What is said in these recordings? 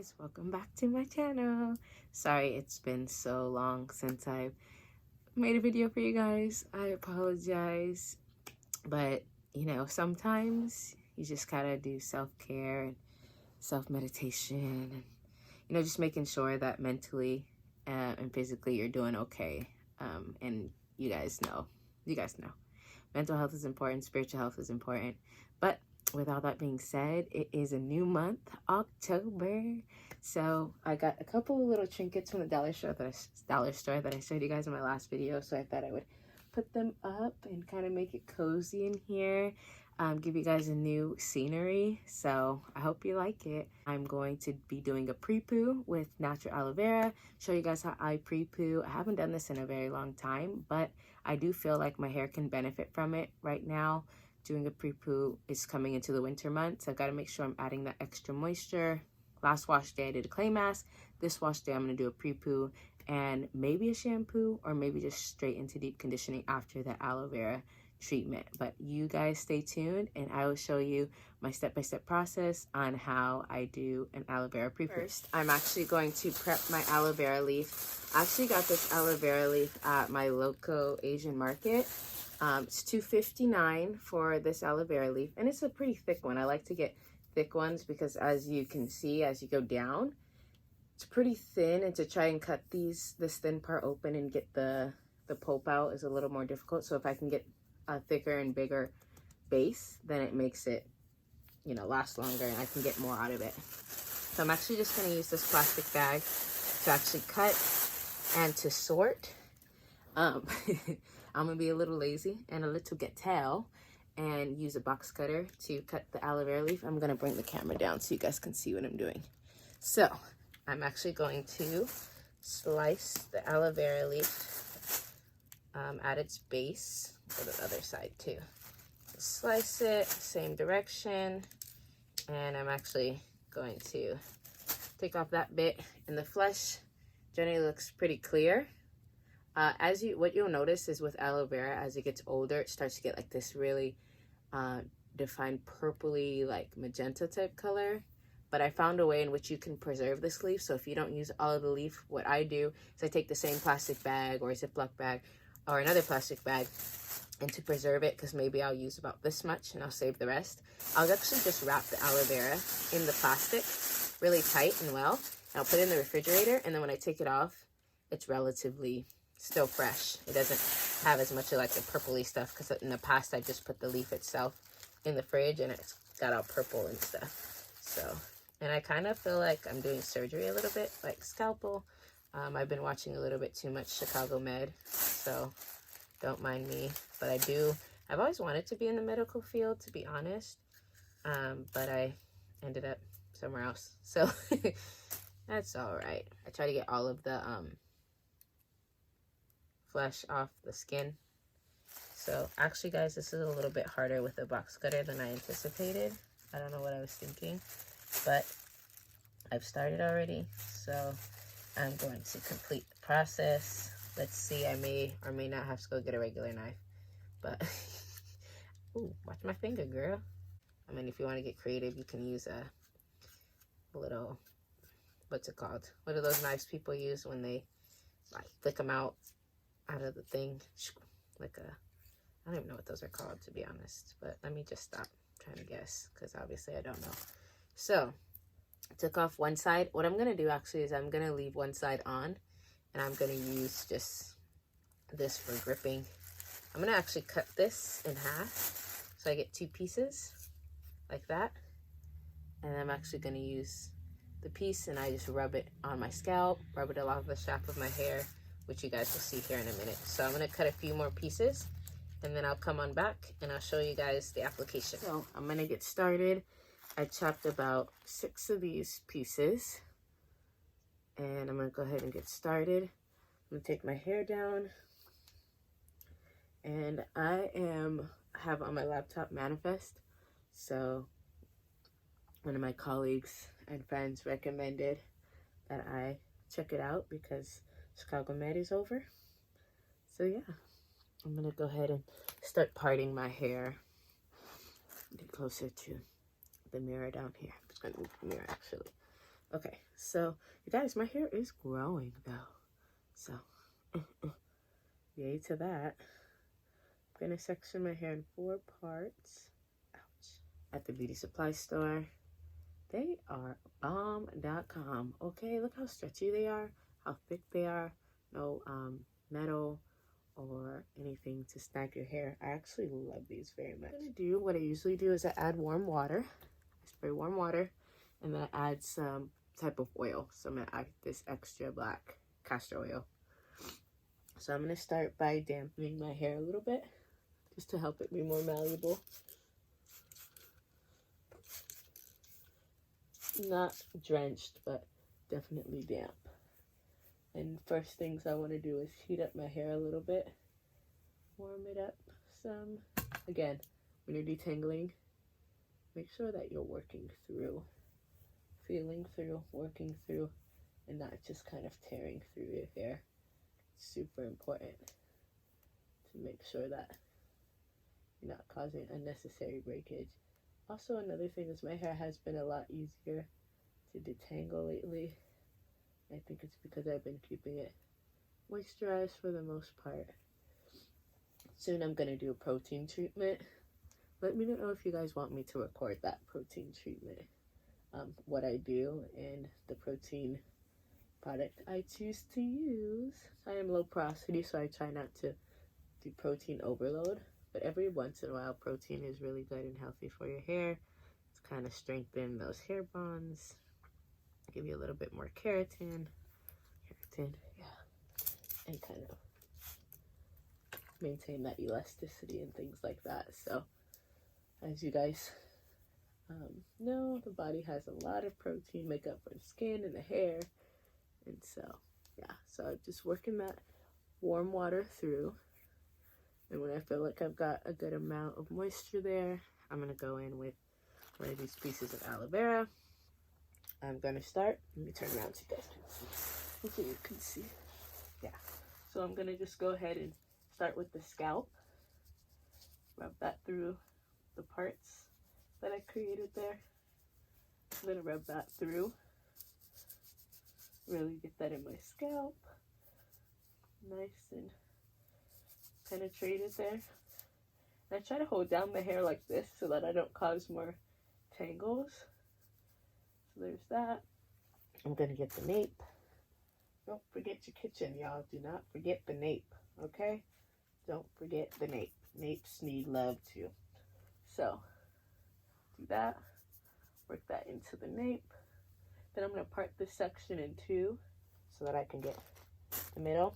guys, welcome back to my channel. Sorry it's been so long since I've made a video for you guys. I apologize, but you know, sometimes you just gotta do self-care and self-meditation and you know, just making sure that mentally and physically you're doing okay. And you guys know mental health is important, spiritual health is important. But with all that being said, it is a new month, October. So I got a couple of little trinkets from the dollar store that I showed you guys in my last video. So I thought I would put them up and kind of make it cozy in here. Give you guys a new scenery. So I hope you like it. I'm going to be doing a pre-poo with natural aloe vera. Show you guys how I pre-poo. I haven't done this in a very long time, but I do feel like my hair can benefit from it right now. Doing a pre-poo is coming into the winter months. I've got to make sure I'm adding that extra moisture. Last wash day I did a clay mask. This wash day I'm going to do a pre-poo and maybe a shampoo, or maybe just straight into deep conditioning after the aloe vera treatment. But you guys stay tuned and I will show you my step-by-step process on how I do an aloe vera pre-poo. First, I'm actually going to prep my aloe vera leaf. I actually got this aloe vera leaf at my local Asian market. It's $2.59 for this aloe vera leaf, and it's a pretty thick one. I like to get thick ones because, as you can see, as you go down, it's pretty thin, and to try and cut this thin part open and get the pulp out is a little more difficult. So if I can get a thicker and bigger base, then it makes it, you know, last longer and I can get more out of it. So I'm actually just going to use this plastic bag to actually cut and to sort. I'm gonna be a little lazy and a little get-tail and use a box cutter to cut the aloe vera leaf. I'm gonna bring the camera down so you guys can see what I'm doing. So I'm actually going to slice the aloe vera leaf at its base. Go to the other side too. Slice it, same direction, and I'm actually going to take off that bit, and the flesh generally looks pretty clear. What you'll notice is with aloe vera, as it gets older, it starts to get like this really defined purpley, like magenta type color. But I found a way in which you can preserve this leaf. So if you don't use all of the leaf, what I do is I take the same plastic bag or a Ziploc bag or another plastic bag, and to preserve it, because maybe I'll use about this much and I'll save the rest, I'll actually just wrap the aloe vera in the plastic really tight and well, and I'll put it in the refrigerator, and then when I take it off, it's relatively still fresh. It doesn't have as much of like the purpley stuff, because in the past I just put the leaf itself in the fridge and it's got all purple and stuff. So, and I kind of feel like I'm doing surgery a little bit, like scalpel. I've been watching a little bit too much Chicago Med, so don't mind me. But I've always wanted to be in the medical field, to be honest, but I ended up somewhere else, so that's all right. I try to get all of the flesh off the skin. So actually, guys, this is a little bit harder with a box cutter than I anticipated. I don't know what I was thinking, but I've started already, so I'm going to complete the process. Let's see, I may or may not have to go get a regular knife, but ooh, watch my finger, girl. I mean, if you want to get creative, you can use a little, what's it called? What are those knives people use when they like flick them out of the thing? Like I don't even know what those are called, to be honest, but let me just stop trying to guess, because obviously I don't know. So I took off one side. What I'm going to do actually is I'm going to leave one side on, and I'm going to use just this for gripping. I'm going to actually cut this in half so I get two pieces like that, and I'm actually going to use the piece and I just rub it on my scalp, rub it along the shaft of my hair, which you guys will see here in a minute. So I'm going to cut a few more pieces, and then I'll come on back and I'll show you guys the application. So I'm going to get started. I chopped about 6 of these pieces, and I'm going to go ahead and get started. I'm going to take my hair down, and I have on my laptop Manifest. So one of my colleagues and friends recommended that I check it out because Chicago Med is over. So yeah, I'm gonna go ahead and start parting my hair. Get closer to the mirror down here. I'm just gonna move the mirror actually. Okay, so you guys, my hair is growing though. So, yay to that. I'm gonna section my hair in 4 parts. Ouch. At the beauty supply store. They are bomb.com. Okay, look how stretchy they are, how thick they are. No metal or anything to snag your hair. I actually love these very much. What I usually do is I add warm water. I spray warm water and then I add some type of oil. So I'm gonna add this extra black castor oil. So I'm gonna start by dampening my hair a little bit just to help it be more malleable. Not drenched, but definitely damp. And first things I want to do is heat up my hair a little bit, warm it up some. Again, when you're detangling, make sure that you're working through, feeling through, working through, and not just kind of tearing through your hair. It's super important to make sure that you're not causing unnecessary breakage. Also, another thing is my hair has been a lot easier to detangle lately. I think it's because I've been keeping it moisturized for the most part. Soon I'm going to do a protein treatment. Let me know if you guys want me to record that protein treatment. What I do and the protein product I choose to use. I am low porosity, so I try not to do protein overload. But every once in a while, protein is really good and healthy for your hair. It's kind of strengthen those hair bonds. Give you a little bit more keratin, yeah, and kind of maintain that elasticity and things like that. So, as you guys know, the body has a lot of protein make up for the skin and the hair, and so yeah. So I'm just working that warm water through, and when I feel like I've got a good amount of moisture there, I'm gonna go in with one of these pieces of aloe vera. I'm gonna start. Let me turn around so you guys can see. Hopefully you can see. Yeah. So I'm gonna just go ahead and start with the scalp. Rub that through the parts that I created there. I'm gonna rub that through. Really get that in my scalp. Nice and penetrated there. And I try to hold down the hair like this so that I don't cause more tangles. So there's that. I'm gonna get the nape. Don't forget your kitchen, y'all. Do not forget the nape, okay? Don't forget the nape. Napes need love too. So, do that. Work that into the nape. Then I'm gonna part this section in 2 so that I can get the middle.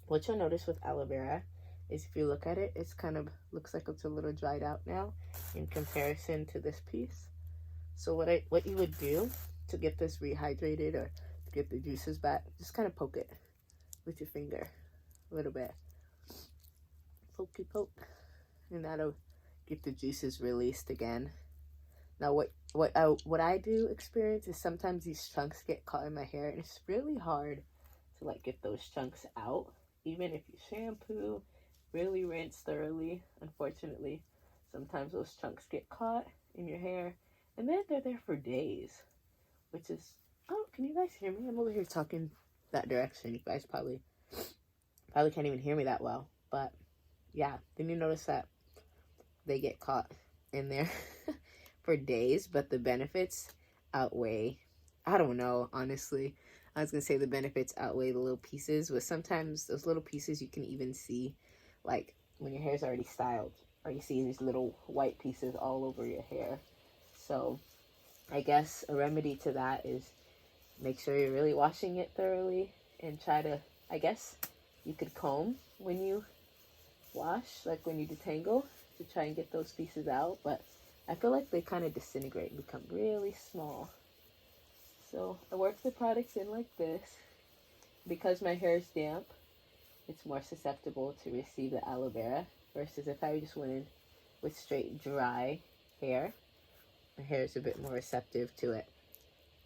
What you'll notice with aloe vera is if you look at it, it's kind of looks like it's a little dried out now in comparison to this piece. So what you would do to get this rehydrated or to get the juices back, just kind of poke it with your finger a little bit. Pokey poke, and that'll get the juices released again. Now what I do experience is sometimes these chunks get caught in my hair, and it's really hard to like get those chunks out. Even if you shampoo, really rinse thoroughly, unfortunately, sometimes those chunks get caught in your hair, and then they're there for days, which is, oh, can you guys hear me? I'm over here talking that direction. You guys probably can't even hear me that well, but yeah, then you notice that they get caught in there for days, but the benefits outweigh, I don't know, honestly. I was gonna say the benefits outweigh the little pieces, but sometimes those little pieces you can even see, like when your hair's already styled, or you see these little white pieces all over your hair. So I guess a remedy to that is make sure you're really washing it thoroughly, and try to, I guess you could comb when you wash, like when you detangle, to try and get those pieces out, but I feel like they kind of disintegrate and become really small. So I work the products in like this. Because my hair is damp, it's more susceptible to receive the aloe vera versus if I just went in with straight dry hair. My hair is a bit more receptive to it.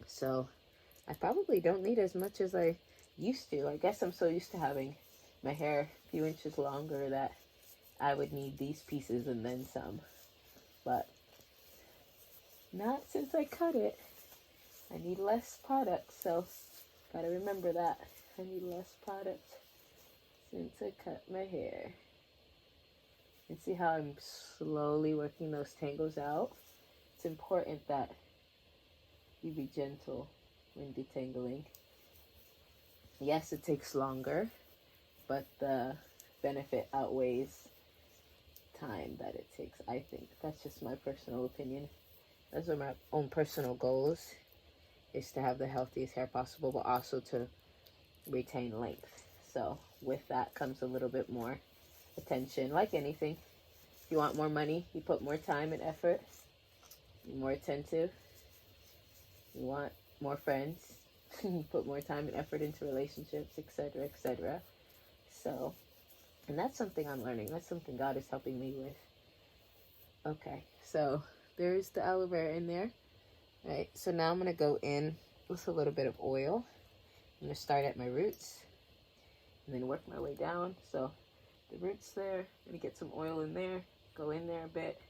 So I probably don't need as much as I used to. I guess I'm so used to having my hair a few inches longer that I would need these pieces and then some. But not since I cut it. I need less product, so gotta remember that. I need less product since I cut my hair. And see how I'm slowly working those tangles out? It's important that you be gentle when detangling. Yes, it takes longer, but the benefit outweighs time that it takes, I think. That's just my personal opinion. Those are my own personal goals, is to have the healthiest hair possible, but also to retain length. So with that comes a little bit more attention. Like anything, if you want more money, you put more time and effort. You're more attentive. You want more friends, you put more time and effort into relationships, etc., etc. So, and that's something I'm learning. That's something God is helping me with. Okay, so there's the aloe vera in there. Right, so now I'm going to go in with a little bit of oil. I'm going to start at my roots and then work my way down. So the roots there, I'm going to get some oil in there, go in there a bit,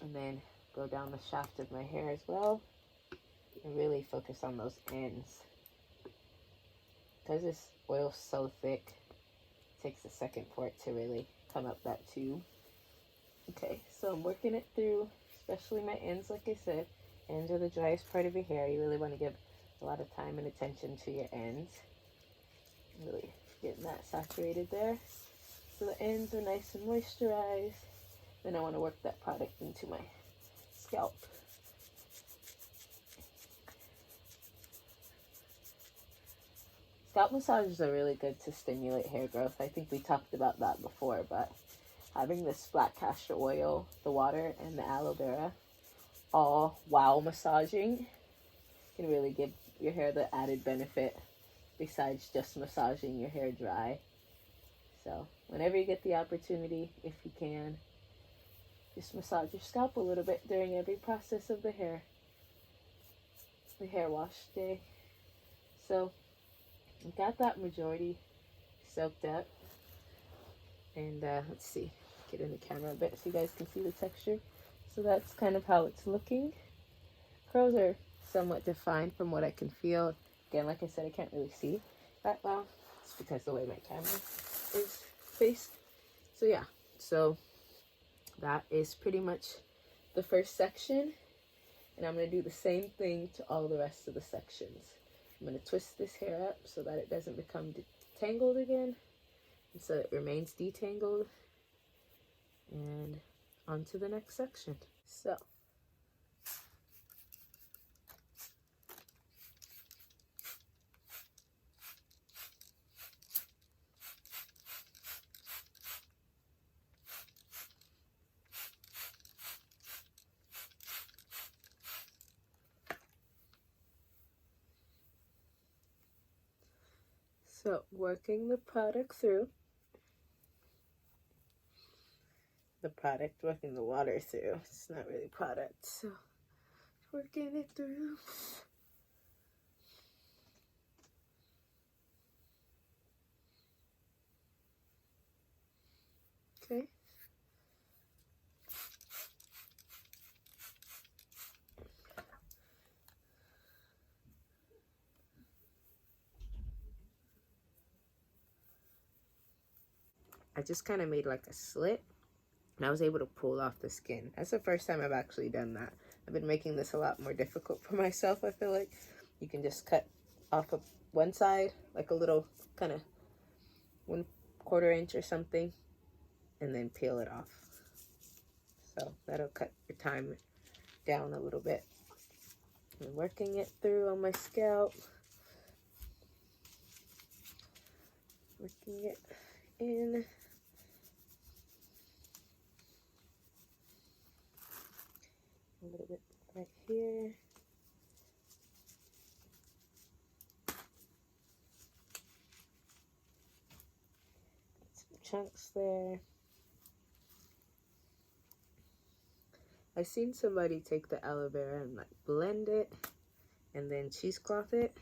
and then go down the shaft of my hair as well, and really focus on those ends. Because this oil's so thick, it takes a second for it to really come up that tube. Okay, so I'm working it through, especially my ends, like I said. Ends are the driest part of your hair. You really want to give a lot of time and attention to your ends. Really getting that saturated there. So the ends are nice and moisturized. Then I want to work that product into my scalp. Scalp massages are really good to stimulate hair growth. I think we talked about that before, but having this black castor oil, the water, and the aloe vera all while massaging can really give your hair the added benefit besides just massaging your hair dry. So whenever you get the opportunity, if you can, just massage your scalp a little bit during every process of the hair wash day. So I got that majority soaked up. And let's see, get in the camera a bit so you guys can see the texture. So that's kind of how it's looking. Curls are somewhat defined from what I can feel. Again, like I said, I can't really see that well. It's because the way my camera is faced. So yeah, so that is pretty much the first section. And I'm going to do the same thing to all the rest of the sections. I'm going to twist this hair up so that it doesn't become detangled again. And so it remains detangled. And on to the next section. So working the product through. The product, working the water through. It's not really product, so working it through. Okay. I just kind of made like a slit, and I was able to pull off the skin. That's the first time I've actually done that. I've been making this a lot more difficult for myself, I feel like. You can just cut off of one side, like a little kind of 1/4 inch or something, and then peel it off. So that'll cut your time down a little bit. I'm working it through on my scalp. Working it in. A little bit right here. Some chunks there. I've seen somebody take the aloe vera and like blend it and then cheesecloth it,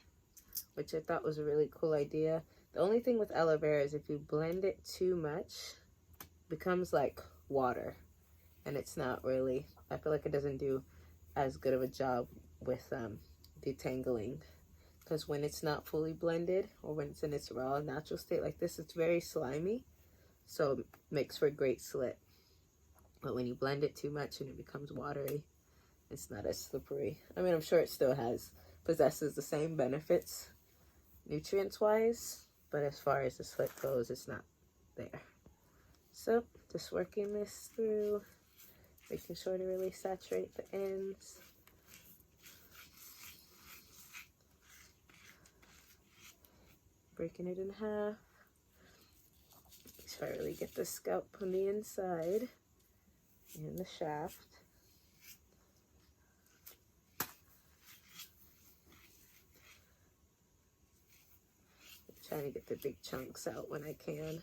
which I thought was a really cool idea. The only thing with aloe vera is if you blend it too much, it becomes like water, and it's not really, I feel like it doesn't do as good of a job with detangling, because when it's not fully blended or when it's in its raw natural state like this, it's very slimy, so it makes for a great slit. But when you blend it too much and it becomes watery, it's not as slippery. I mean, I'm sure it still possesses the same benefits nutrients wise, but as far as the slit goes, it's not there. So just working this through, making sure to really saturate the ends. Breaking it in half. Make sure I really get the scalp on the inside and the shaft. Trying to get the big chunks out when I can.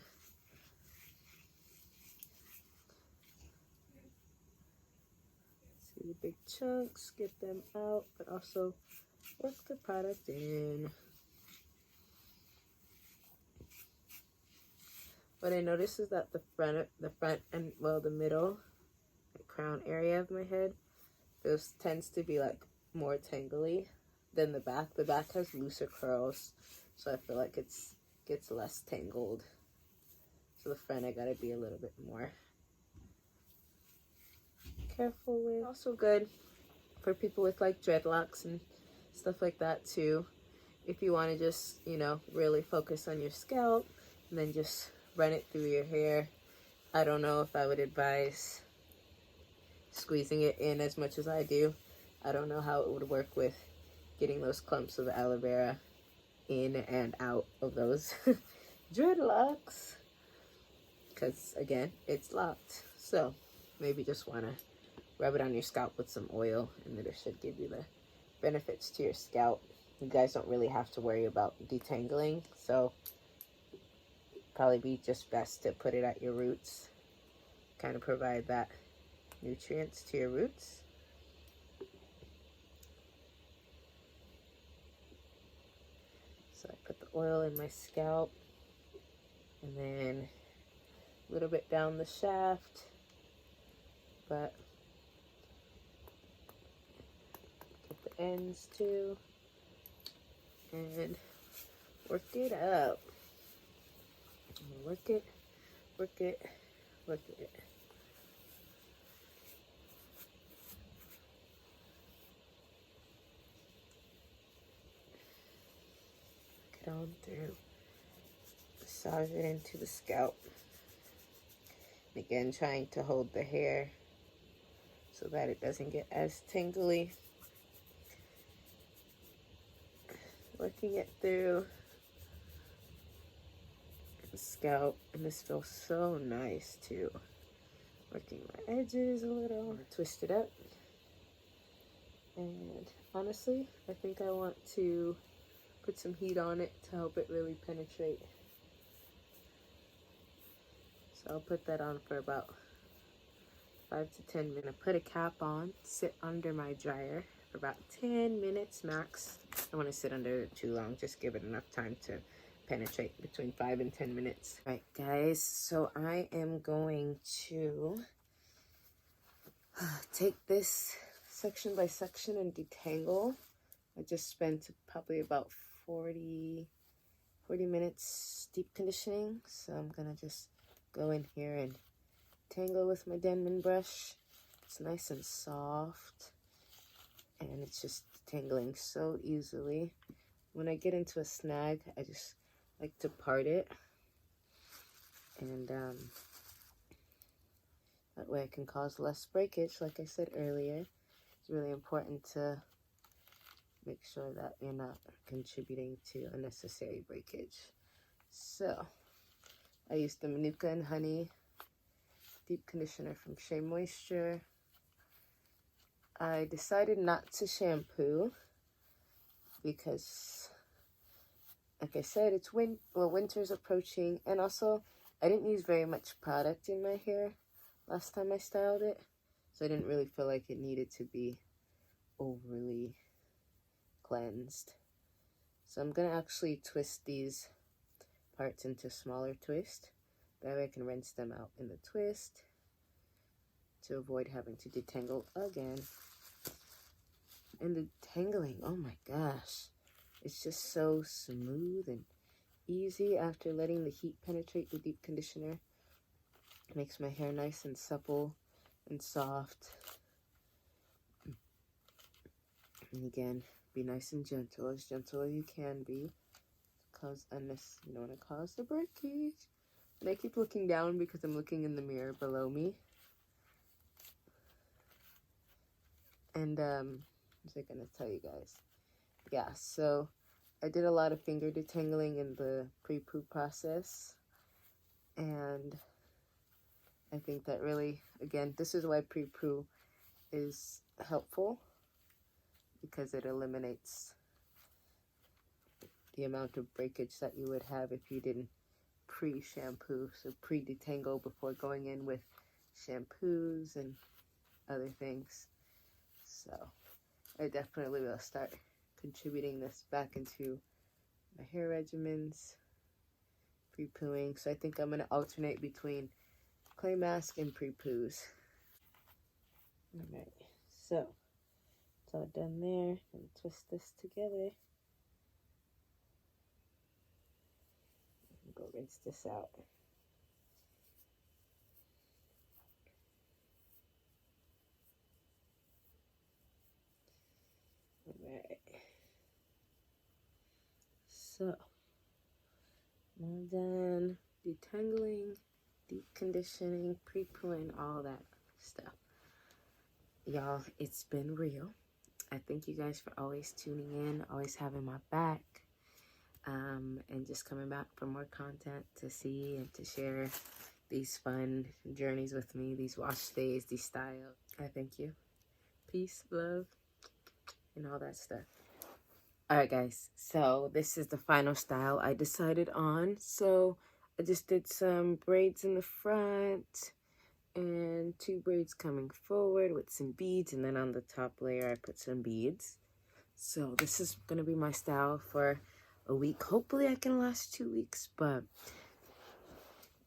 See the big chunks, get them out, but also work the product in. What I notice is that the front and, well, the middle, the crown area of my head, this tends to be like more tangly than the back. The back has looser curls, so I feel like it gets less tangled. So the front I gotta be a little bit more careful with. Also good for people with like dreadlocks and stuff like that too. If you want to just, you know, really focus on your scalp and then just run it through your hair. I don't know if I would advise squeezing it in as much as I do. I don't know how it would work with getting those clumps of aloe vera in and out of those dreadlocks, because again, it's locked. So maybe just want to rub it on your scalp with some oil, and then it should give you the benefits to your scalp. You guys don't really have to worry about detangling, so probably be just best to put it at your roots, kind of provide that nutrients to your roots. So I put the oil in my scalp, and then a little bit down the shaft, but get the ends too, and work it up. Work it, work it, work it. Get on through. Massage it into the scalp. Again, trying to hold the hair so that it doesn't get as tingly. Working it through the scalp, and this feels so nice too. Working my edges a little, twist it up. And honestly, I think I want to put some heat on it to help it really penetrate. So I'll put that on for about 5 to 10 minutes. Put a cap on, sit under my dryer for about 10 minutes max. I don't want to sit under it too long, just give it enough time to penetrate, between 5 and 10 minutes. All right, guys, so I am going to take this section by section and detangle. I just spent probably about 40 minutes deep conditioning, so I'm gonna just go in here and tangle with my Denman brush. It's nice and soft, and it's just tangling so easily. When I get into a snag, I just like to part it, and that way I can cause less breakage. Like I said earlier, it's really important to make sure that you're not contributing to unnecessary breakage. So I used the Manuka and Honey deep conditioner from Shea Moisture. I decided not to shampoo because, like I said, it's winter's approaching, and also I didn't use very much product in my hair last time I styled it, so I didn't really feel like it needed to be overly cleansed. So I'm gonna actually twist these parts into smaller twists. That way I can rinse them out in the twist to avoid having to detangle again. And the tangling, oh my gosh. It's just so smooth and easy after letting the heat penetrate the deep conditioner. It makes my hair nice and supple and soft. And again, be nice and gentle as you can be. You don't want to cause the breakage. And I keep looking down because I'm looking in the mirror below me. And what was I gonna tell you guys? Yeah, so I did a lot of finger detangling in the pre-poo process, and I think that really, again, this is why pre-poo is helpful, because it eliminates the amount of breakage that you would have if you didn't pre-shampoo, so pre-detangle before going in with shampoos and other things. So I definitely will start contributing this back into my hair regimens, pre-pooing. So I think I'm going to alternate between clay mask and pre-poos. Alright, so it's all done there. I'm going to twist this together. Go rinse this out. Alright. So, all done detangling, deep conditioning, pre-pooing, all that stuff. Y'all, it's been real. I thank you guys for always tuning in, always having my back, and just coming back for more content to see and to share these fun journeys with me, these wash days, these styles. I thank you. Peace, love, and all that stuff. Alright guys, so this is the final style I decided on. So I just did some braids in the front and 2 braids coming forward with some beads, and then on the top layer I put some beads. So this is going to be my style for a week. Hopefully I can last 2 weeks, but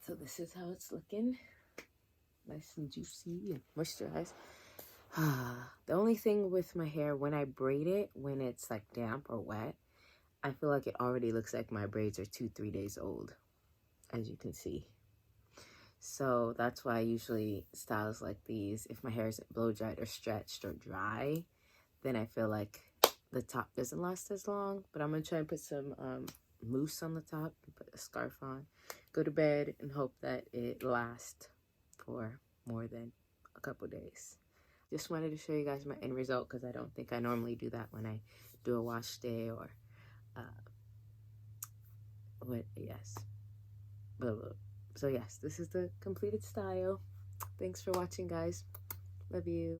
so this is how it's looking. Nice and juicy and moisturized. The only thing with my hair, when I braid it, when it's like damp or wet, I feel like it already looks like my braids are 2-3 days old, as you can see. So that's why I usually styles like these, if my hair isn't blow dried or stretched or dry, then I feel like the top doesn't last as long. But I'm gonna try and put some mousse on the top, put a scarf on, go to bed, and hope that it lasts for more than a couple days. Just wanted to show you guys my end result, because I don't think I normally do that when I do a wash day or so yes, this is the completed style. Thanks for watching, guys. Love you.